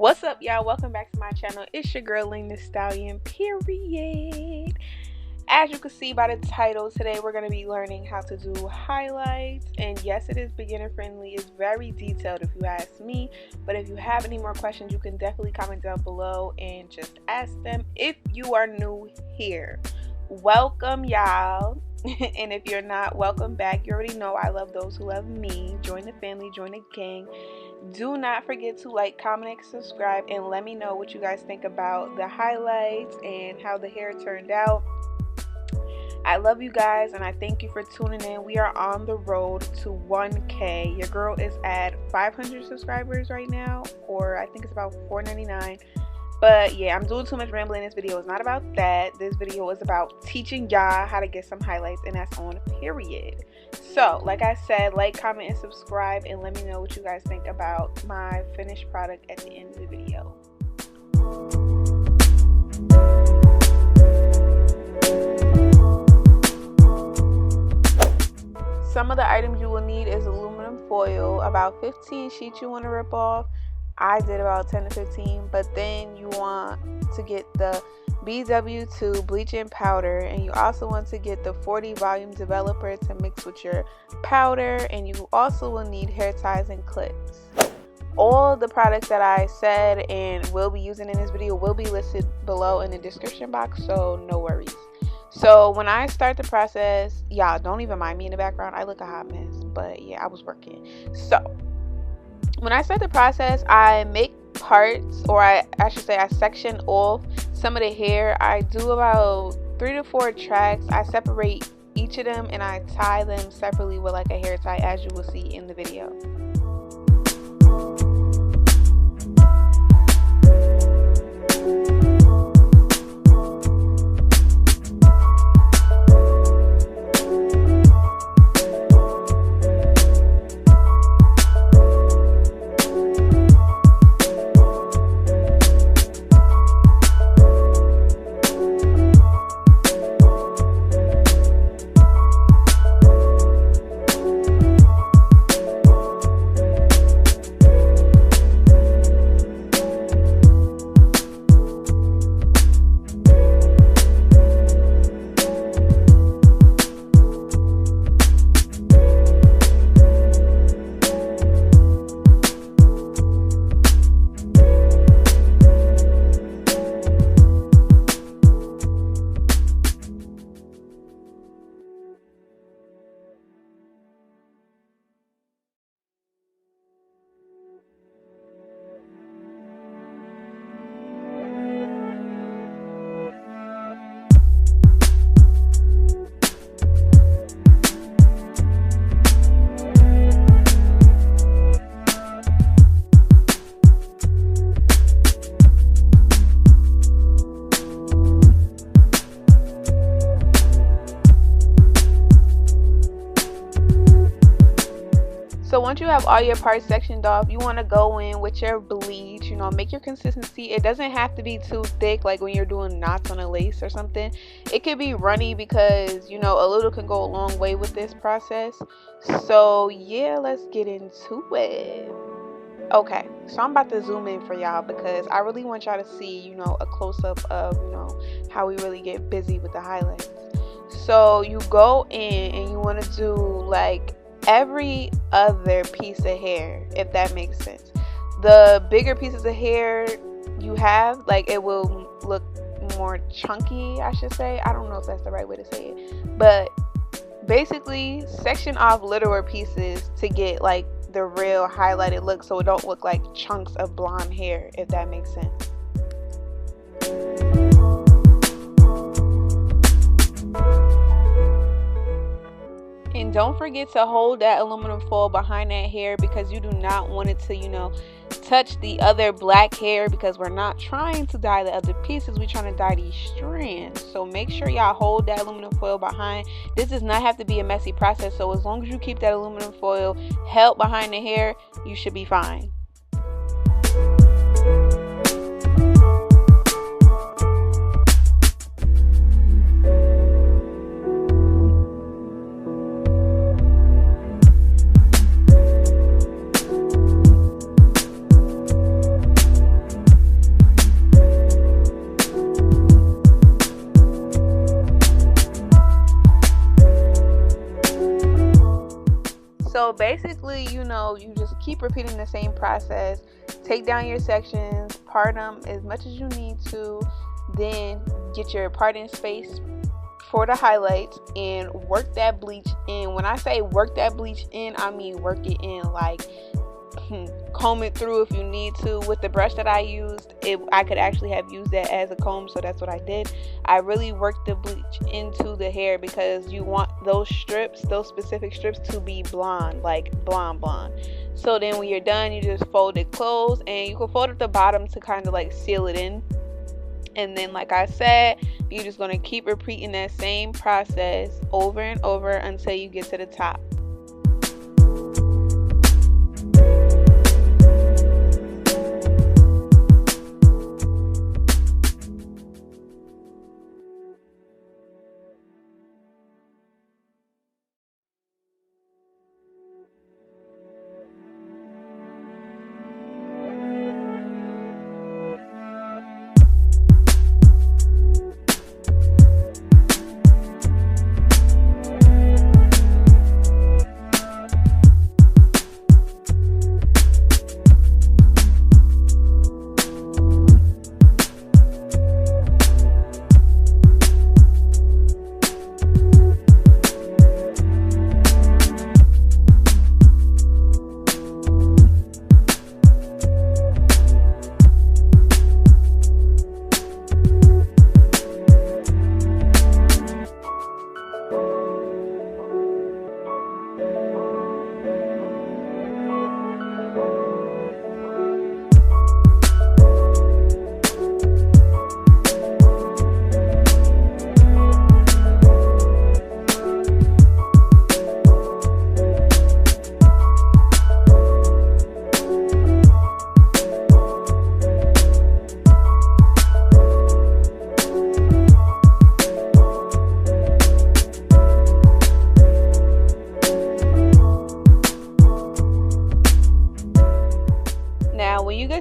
What's up, y'all? Welcome back to my channel. It's your girl LingDaStallion, period. As you can see by the title, today we're going to be learning how to do highlights. And yes, it is beginner friendly. It's very detailed if you ask me. But if you have any more questions, you can definitely comment down below and just ask them. If you are new here, welcome, y'all. And if you're not, welcome back. You already know I love those who love me. Join the family, join the gang. Do not forget to like, comment, and subscribe, and let me know what you guys think about the highlights and how the hair turned out. I love you guys, and I thank you for tuning in. We are on the road to 1K. Your girl is at 500 subscribers right now, or I think it's about 499. But yeah, I'm doing too much rambling. This video is not about that. This video is about teaching y'all how to get some highlights, and that's on period. So like I said, like, comment, and subscribe, and let me know what you guys think about my finished product at the end of the video. Some of the items you will need is aluminum foil, about 15 sheets you want to rip off. I did about 10 to 15, but then you want to get the BW2 Bleach Powder, and you also want to get the 40 volume developer to mix with your powder, and you also will need hair ties and clips. All the products that I said and will be using in this video will be listed below in the description box, so no worries. So when I start the process, y'all don't even mind me in the background. I look a hot mess, but yeah, I was working. So when I start the process, I make parts, or I should say I section off some of the hair. I do about 3 to 4 tracks. I separate each of them and I tie them separately with like a hair tie, as you will see in the video. So once you have all your parts sectioned off, you want to go in with your bleach, you know, make your consistency. It doesn't have to be too thick like when you're doing knots on a lace or something. It could be runny because, you know, a little can go a long way with this process. So yeah, let's get into it. Okay, so I'm about to zoom in for y'all because I really want y'all to see, you know, a close-up of, you know, how we really get busy with the highlights. So you go in and you want to do like every other piece of hair, if that makes sense. The bigger pieces of hair you have, like, it will look more chunky, I should say. I don't know if that's the right way to say it, but basically section off littler pieces to get like the real highlighted look, so it don't look like chunks of blonde hair, if that makes sense. And don't forget to hold that aluminum foil behind that hair because you do not want it to, you know, touch the other black hair, because we're not trying to dye the other pieces. We're trying to dye these strands. So make sure y'all hold that aluminum foil behind. This does not have to be a messy process. So as long as you keep that aluminum foil held behind the hair, you should be fine. know, you just keep repeating the same process. Take down your sections, part them as much as you need to, then get your parting space for the highlights and work that bleach in. When I say work that bleach in, I mean work it in, like comb it through if you need to. With the brush that I used, I could actually have used that as a comb, so that's what I did. I really worked the bleach into the hair because you want those strips, those specific strips, to be blonde, like blonde. So then when you're done, you just fold it close, and you can fold at the bottom to kind of like seal it in. And then, like I said, you're just going to keep repeating that same process over and over until you get to the top.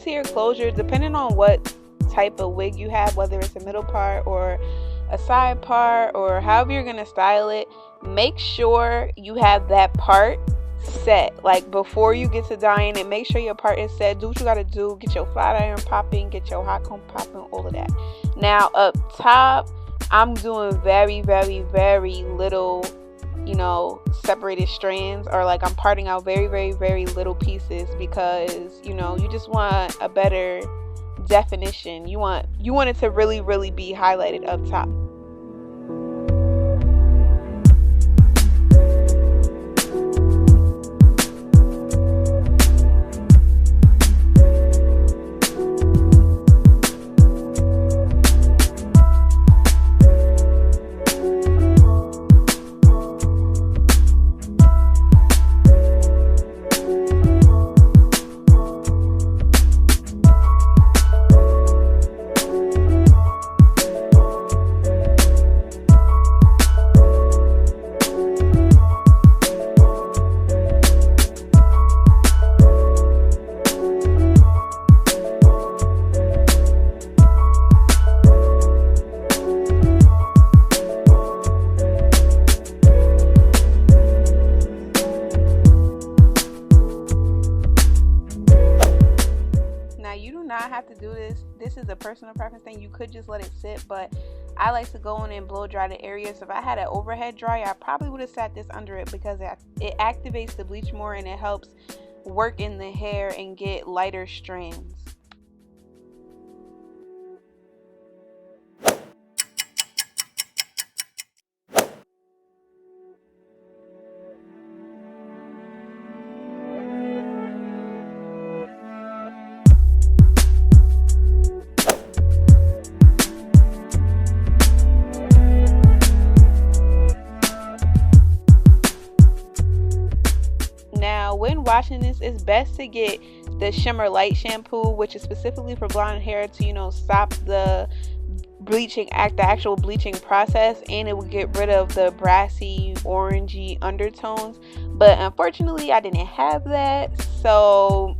To your closure, depending on what type of wig you have, whether it's a middle part or a side part or however you're gonna style it, make sure you have that part set. Like before you get to dyeing it, make sure your part is set. Do what you gotta do. Get your flat iron popping, get your hot comb popping, all of that. Now up top, I'm doing very little, separated strands, or like I'm parting out very little pieces, because you just want a better definition. You want it to really be highlighted up top. Have to do this is a personal preference thing. You could just let it sit, but I like to go in and blow dry the area. So if I had an overhead dryer, I probably would have sat this under it, because it activates the bleach more and it helps work in the hair and get lighter strands. When washing this, it's best to get the Shimmer light shampoo, which is specifically for blonde hair, to stop the actual bleaching process, and it will get rid of the brassy orangey undertones. But unfortunately I didn't have that, so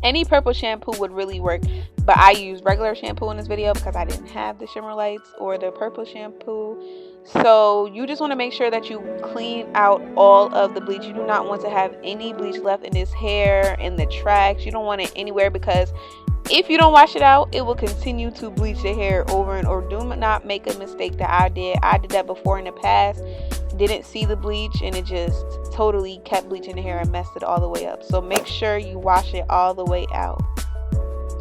Any purple shampoo would really work, but I used regular shampoo in this video because I didn't have the shimmer lights or the purple shampoo. So you just want to make sure that you clean out all of the bleach. You do not want to have any bleach left in this hair, in the tracks. You don't want it anywhere, because if you don't wash it out, it will continue to bleach the hair over and over. Do not make a mistake that I did. I did that before in the past. Didn't see the bleach, and it just totally kept bleaching the hair and messed it all the way up. So make sure you wash it all the way out.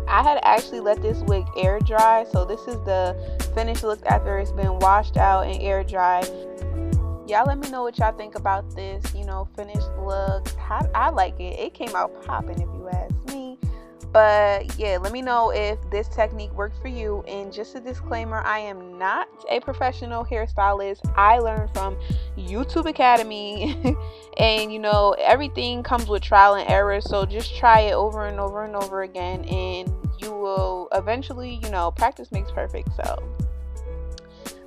I had actually let this wig air dry, so this is the finished look after it's been washed out and air dry. Y'all let me know what y'all think about this, you know, finished look. I like it. It came out popping, if you ask me. But yeah, let me know if this technique worked for you. And just a disclaimer, I am not a professional hairstylist. I learned from YouTube Academy and you know, everything comes with trial and error, so just try it over and over and over again, and you will eventually, you know, practice makes perfect. So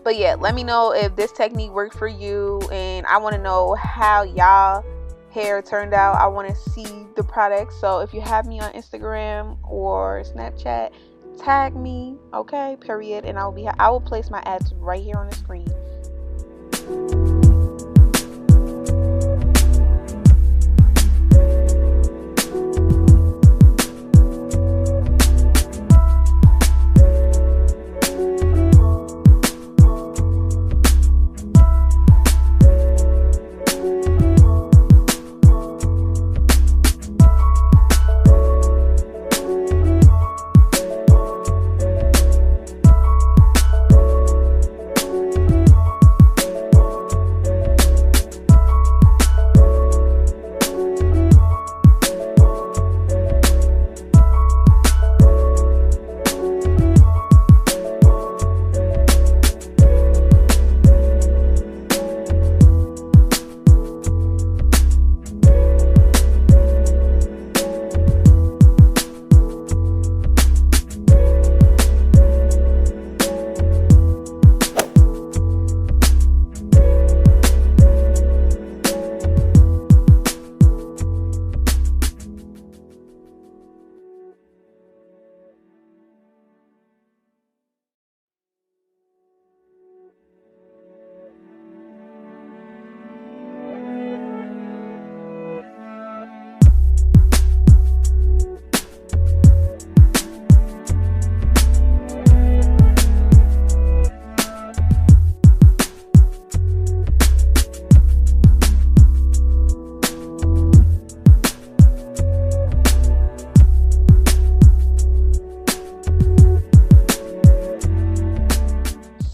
but yeah, let me know if this technique worked for you, and I want to know how y'all hair turned out. I want to see the product. So if you have me on Instagram or Snapchat, tag me, okay, period, and I will place my ads right here on the screen.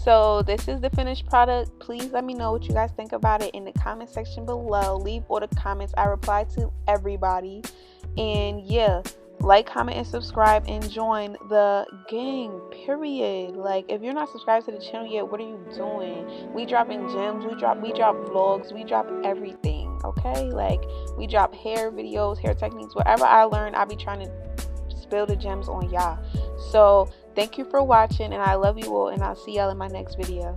So this is the finished product. Please let me know what you guys think about it in the comment section below. Leave all the comments. I reply to everybody. And yeah, like, comment, and subscribe, and join the gang, period. Like, if you're not subscribed to the channel yet, what are you doing? We dropping gems, we drop vlogs, we drop everything, okay? Like, we drop hair videos, hair techniques, whatever I learn, I'll be trying to spill the gems on y'all. So thank you for watching, and I love you all, and I'll see y'all in my next video.